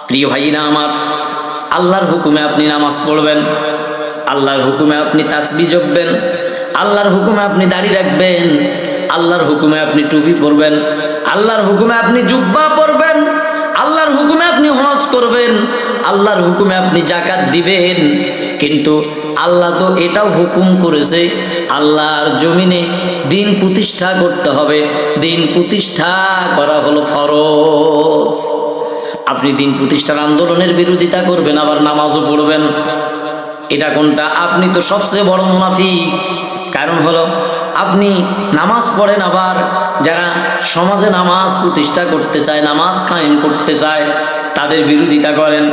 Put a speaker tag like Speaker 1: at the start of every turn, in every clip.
Speaker 1: প্রিয় ভাইরা আমার, আল্লাহর হুকুমে আপনি নামাজ পড়বেন, আল্লাহর হুকুমে আপনি তাসবিহ জপবেন, আল্লাহর হুকুমে আপনি দাড়ি রাখবেন, আল্লাহর হুকুমে আপনি টুপি পরবেন, আল্লাহর হুকুমে আপনি জুব্বা পরবেন, আল্লাহর হুকুমে আপনি হজ করবেন, আল্লাহর হুকুমে আপনি যাকাত দিবেন। কিন্তু আল্লাহ তো এটাও হুকুম করেছে আল্লাহর জমিনে দিন প্রতিষ্ঠা করতে হবে। দিন প্রতিষ্ঠা করা হলো ফরজ। আপনি দিন প্রতিষ্ঠার আন্দোলনের বিরোধিতা করবেন, আবার নামাজও পড়বেন, এটা কোনটা? আপনি তো সবচেয়ে বড় মুনাফিক। কারণ হলো আপনি নামাজ পড়েন, আবার যারা সমাজে নামাজ প্রতিষ্ঠা করতে চায়, নামাজ কায়েম করতে চায়, তাদের বিরোধিতা করেন।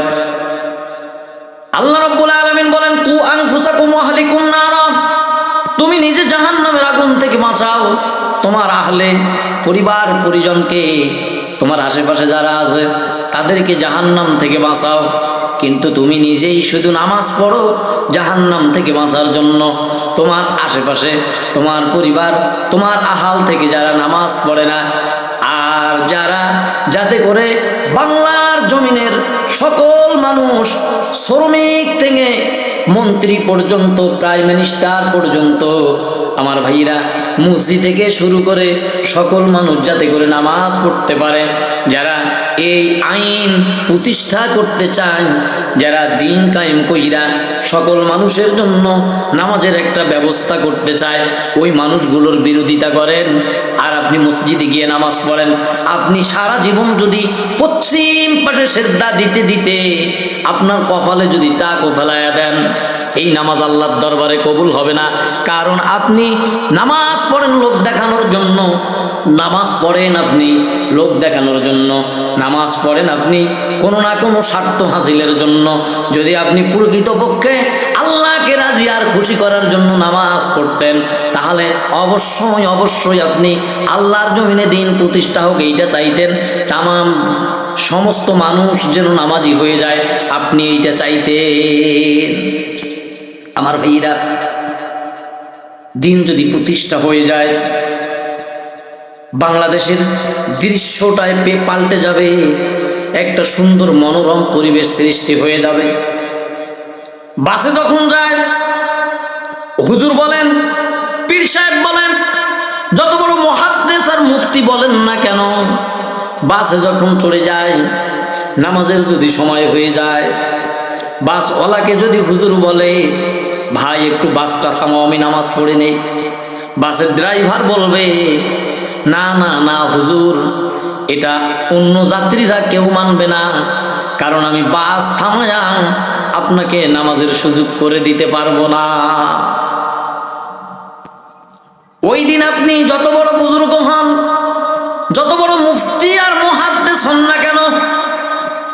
Speaker 1: আল্লাহ রাব্বুল আলামিন বলেন, কু আনফুসাকুম ওয়া আহলিকুম নারা, তুমি নিজে জাহান্নামের আগুন থেকে বাঁচাও, তোমার আহলে পরিবার পরিজনকে, তোমার আশেপাশে যারা আছে তাদেরকে জাহান্নাম থেকে বাঁচাও। কিন্তু তুমি নিজেই শুধু নামাজ পড়ো জাহান্নাম থেকে বাঁচার জন্য, তোমার আশেপাশে তোমার পরিবার তোমার আহাল থেকে যারা নামাজ পড়ে না, আর যারা, যাতে করে বাংলার জমিনের সকল মানুষ, শ্রমিক থেকে মন্ত্রী পর্যন্ত, প্রাইম মিনিস্টার পর্যন্ত, আমার ভাইরা মসজিদ থেকে শুরু করে সকল মানুষ যাতে করে নামাজ পড়তে পারে, যারা এই আইন প্রতিষ্ঠা করতে চায়, যারা দিন কায়েম কইরা সকল মানুষের জন্য নামাজের একটা ব্যবস্থা করতে চায়, ওই মানুষগুলোর বিরোধিতা করেন। আর আপনি মসজিদে গিয়ে নামাজ পড়েন। আপনি সারা জীবন যদি পশ্চিম পাশে সেজদা দিতে দিতে আপনার কপালে যদি টাকও ফেলাইয়া দেন, এই নামাজ আল্লাহর দরবারে কবুল হবে না। কারণ আপনি নামাজ পড়েন লোক দেখানোর জন্য, নামাজ পড়েন আপনি লোক দেখানোর জন্য, নামাজ পড়েন আপনি কোনো না কোনো স্বার্থ হাসিলের জন্য। যদি আপনি প্রকৃতপক্ষে আল্লাহকে রাজি আর খুশি করার জন্য নামাজ পড়তেন, তাহলে অবশ্যই অবশ্যই আপনি আল্লাহর জমিনে দিন প্রতিষ্ঠা হোক এইটা চাইতেন, তামাম সমস্ত মানুষ যেন নামাজি হয়ে যায়, আপনি এইটা চাইতেন। আমার ভাইরা, দিন যদি প্রতিষ্ঠা হয়ে যায়, বাংলাদেশের দৃশ্যটায় পাল্টে যাবে, একটা সুন্দর মনোরম পরিবেশ সৃষ্টি হয়ে যাবে। বাসে যখন যায়, হুজুর বলেন, পীর সাহেব বলেন, যত বড় মুহাদ্দিস আর মুফতি বলেন না কেন, বাসে যখন চলে যায়, নামাজের যদি সময় হয়ে যায়, বাসওয়ালাকে যদি হুজুর বলে, ভাই একটু বাসটা থামাও, আমি নামাজ পড়ে নেই, বাসের ড্রাইভার বলবে, না না না হুজুর, এটা অন্য যাত্রীরা কেউ মানবে না, কারণ আমি বাস থামায়া আপনাকে নামাজের সুযোগ করে দিতে পারবো না। ওই দিন আপনি যত বড় বুজুর্গ হন, যত বড় মুফতি আর মুহাদ্দিস হন না কেন,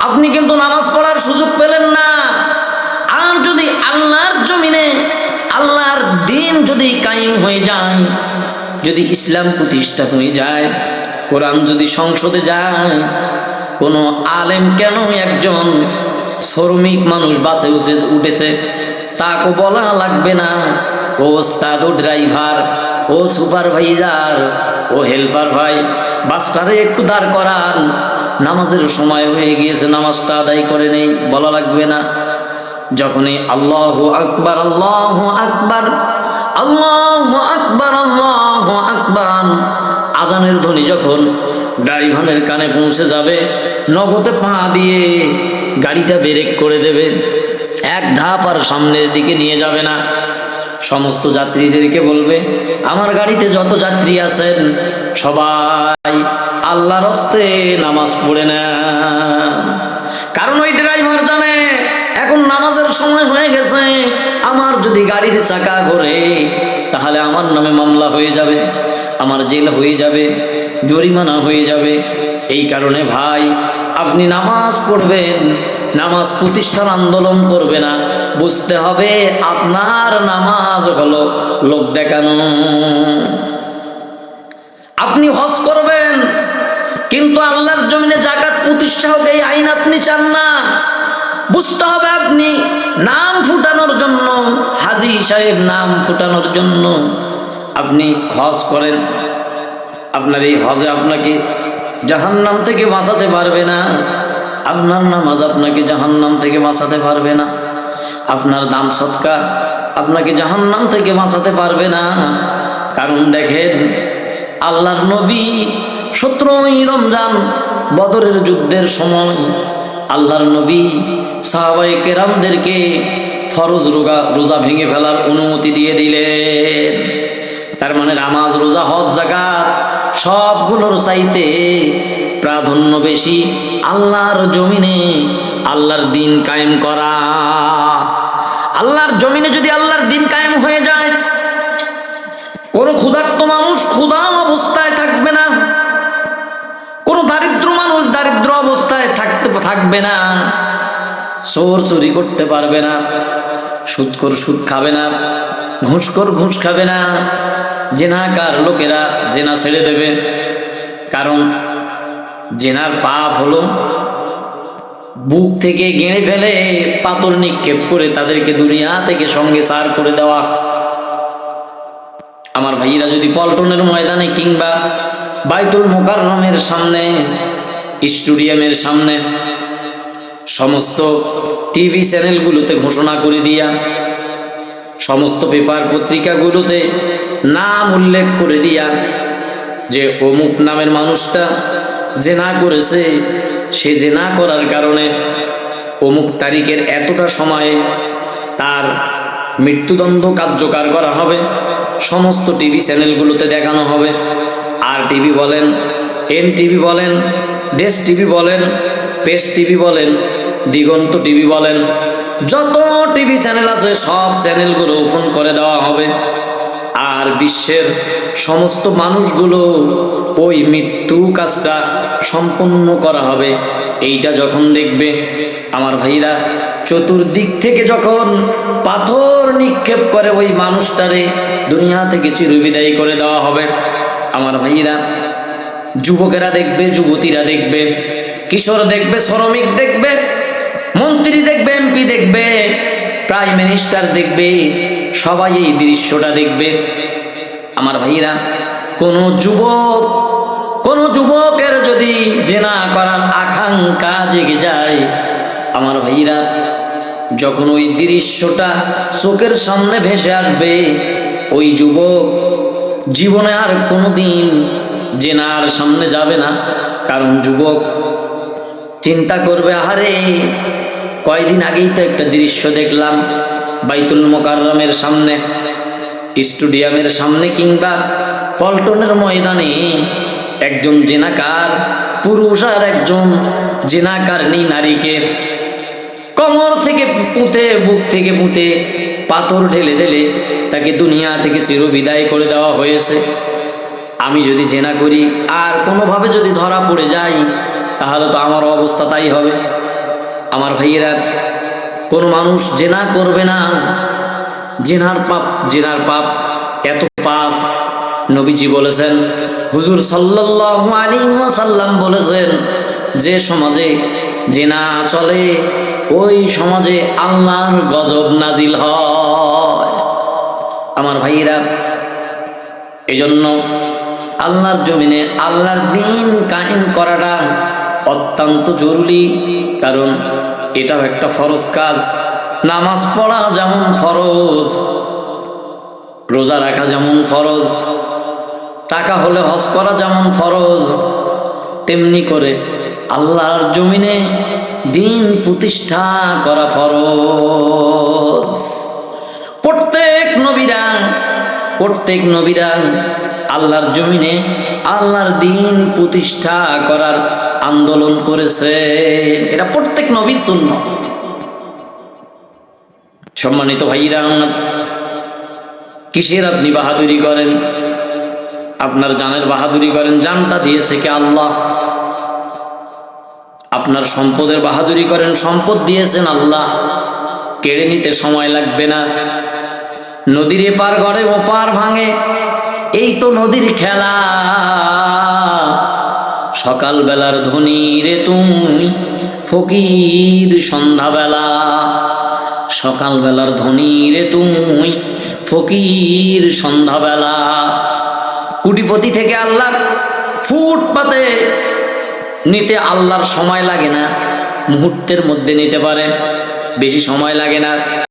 Speaker 1: আপনি কিন্তু নামাজ পড়ার সুযোগ পেলেন না। আর যদি আল্লাহর জমিনে আল্লাহর দিন যদি কায়েম হয়ে যায়, যদি ইসলাম প্রতিষ্ঠা হয়ে যায়, কোরআন যদি সংসদে যায়, কোনো আলেম কেন একজন শ্রমিক মানুষ বাসে উঠেছে তাকে বলা লাগবে না, ও ওস্তাদ, ও ড্রাইভার, ও সুপারভাইজার, ও হেল্পার ভাই, বাসটারে একটু দাঁড় করান, নামাজের সময় হয়ে গিয়েছে, নামাজটা আদায় করে নেই, বলা লাগবে না। যখনই আল্লাহু আকবার আল্লাহু আকবার আল্লাহু আকবার আল্লাহু আকবার আজানের ধ্বনি যখন ড্রাইভারের কানে পৌঁছে যাবে, নগদে পা দিয়ে গাড়িটা ব্রেক করে দেবে, এক ধাপ আর সামনের দিকে নিয়ে যাবে না। সমস্ত যাত্রীদেরকে বলবে, আমার গাড়িতে যত যাত্রী আছেন সবাই আল্লাহর হস্তে নামাজ পড়ে না। কারণ ওই ড্রাইভার জানে এখন নামাজের সময় হয়ে গেছে, আমার যদি গাড়ির চাকা ঘোরে তাহলে আমার নামে মামলা হয়ে যাবে, আমার জেল হয়ে যাবে, জরিমানা হয়ে যাবে। এই কারণে ভাই, আপনি নামাজ পড়বেন, নামাজ প্রতিষ্ঠার আন্দোলন করবে না। বুঝতে হবে আপনার নামাজ হলো লোক দেখানো। আপনি হজ করবেন, কিন্তু আল্লাহর জমিনে যাকাত প্রতিষ্ঠা হোক এই আইন আপনি চান না। বুঝতে হবে আপনি নাম ফুটানোর জন্য, হাজী সাহেব নাম ফুটানোর জন্য আপনি হজ করেন, আপনার এই হজে আপনাকে জাহান্নাম থেকে বাঁচাতে পারবে না। আপনার নামাজ আপনাকে জাহান্নাম থেকে বাঁচাতে পারবে না, আপনার দান সৎকার আপনাকে জাহান্নাম থেকে বাঁচাতে পারবে না। কারণ দেখেন, আল্লাহর নবী 17ই রমজান বদরের যুদ্ধের সময় আল্লাহর নবী সাহাবায়ে কেরামদেরকে ফরজ রোজা ভেঙে ফেলার অনুমতি দিয়ে দিলেন। তার মানে নামাজ, রোজা, হজ, যাকাত সবগুলোর চাইতে প্রাধান্য বেশি আল্লাহর জমিনে আল্লাহর দিন কায়েম করা। আল্লাহর জমিনে যদি আল্লাহর দিন কায়েম হয়ে যায়, কোন ক্ষুধার্ত মানুষ ক্ষুধা অবস্থায় থাকবে না, কোন দারিদ্র মানুষ দারিদ্র অবস্থায় থাকবে না, চোর চুরি করতে পারবে না, সুদখোর সুদ খাবে না, ঘুষখোর ঘুষ খাবে না, জেনাকার লোকেরা জেনা ছেড়ে দেবে। কারণ জেনার পাপ হলো বুক থেকে গেঁড়ে ফেলে পাথর নিক্ষেপ করে তাদেরকে দুনিয়া থেকে সঙ্গে সার করে দেওয়া। আমার ভাইরা যদি পল্টনের ময়দানে কিংবা বাইতুল মুকাররমের সামনে, স্টেডিয়ামের সামনে সমস্ত টিভি চ্যানেলগুলোতে ঘোষণা করে দিয়া, সমস্ত পেপার পত্রিকাগুলোতে নাম উল্লেখ করে দিয়া যে অমুক নামের মানুষটা জেনা করেছে, সে জেনা করার কারণে অমুক তারিখের এতটা সময়ে তার মৃত্যুদণ্ড কার্যকর করা হবে, সমস্ত টিভি চ্যানেলগুলোতে দেখানো হবে। আর টিভি বলেন, এন টিভি বলেন, দেশ টিভি বলেন, পেশ টিভি বলেন, দিগন্ত টিভি বলেন, যত টিভি চ্যানেল আছে সব চ্যানেলগুলো ওপেন করে দেওয়া হবে। আর বিশ্বের সমস্ত মানুষগুলো ওই মৃত্যু কাজটা সম্পন্ন করা হবে। এইটা যখন দেখবে আমার ভাইরা, চতুর্দিক থেকে যখন পাথর নিক্ষেপ করে ওই মানুষটারে দুনিয়া থেকে চিরবিদায় করে দেওয়া হবে। আমার ভাইরা, যুবকেরা দেখবে, যুবতীরা দেখবে, কিশোর দেখবে, শ্রমিক দেখবে, মন্ত্রী দেখবে, এমপি দেখবে, প্রাইম মিনিস্টার দেখবে, সবাই এই দৃশ্যটা দেখবে। আমার ভাইরা, কোন যুবকের যদি জেনা করার আকাঙ্ক্ষা জেগে যায়, আমার ভাইরা, যখন ওই দৃশ্যটা চোখের সামনে ভেসে আসবে, ওই যুবক জীবনে আর কোনোদিন জেনার সামনে যাবে না। কারণ যুবক চিন্তা করবে, আরে কয়দিন আগেই তো একটা দৃশ্য দেখলাম, বাইতুল মুকাররমের সামনে, স্টেডিয়ামের সামনে কিংবা পল্টনের ময়দানে একজন জেনাকার পুরুষ আর একজন জেনাকারিণী নারীকে কোমর থেকে পুঁতে, বুক থেকে পুঁতে পাথর ঢেলে ঢেলে তাকে দুনিয়া থেকে চিরবিদায় করে দেওয়া হয়েছে। আমি যদি জেনা করি আর কোনোভাবে যদি ধরা পড়ে যাই, তাহলে তো আমার অবস্থা তাই হবে। আমার ভাইয়েরা, কোনো মানুষ জেনা করবে না, জেনার পাপ এত পাপ। নবীজি বলেছেন, হুজুর সাল্লাল্লাহু আলাইহি ওয়াসাল্লাম বলেছেন, যে সমাজে জেনা চলে ওই সমাজে আল্লাহর গজব নাজিল হয়। আমার ভাইয়েরা, এজন্য আল্লাহর জমিনে আল্লাহর দিন কায়েম করাটা অত্যন্ত জরুরি। কারণ এটাও একটা ফরজ কাজ। নামাজ পড়া যেমন ফরজ, রোজা রাখা যেমন ফরজ, টাকা হলে হজ করা যেমন ফরজ, তেমনি করে আল্লাহর জমিনে দিন প্রতিষ্ঠা করা ফরজ। প্রত্যেক নবীরা আল্লাহর জমিনে আল্লাহর দিন প্রতিষ্ঠা করার আন্দোলন করেছে। এটা প্রত্যেক নবীর সুন্নাত। সম্মানিত ভাইরা, কিসের আপনি বাহাদুরি করেন? আপনার জানের বাহাদুরি করেন, জানটা দিয়েছে কে? আল্লাহ। আপনার সম্পদের বাহাদুরি করেন, সম্পদ দিয়েছেন আল্লাহ, কেড়ে নিতে সময় লাগবে না। নদীর এপার গড়ে ওপার ভাঙে, এই তো নদীর খেলা। সকাল বেলার ধনী রে তুমি, ফকির সন্ধ্যাবেলা। সকাল বেলার ধনী রে তুমি, ফকির সন্ধ্যাবেলা। কোটিপতি থেকে আল্লাহ ফুটপাতে নিতে আল্লাহর সময় লাগে না, মুহূর্তের মধ্যে নিতে পারে, বেশি সময় লাগে না।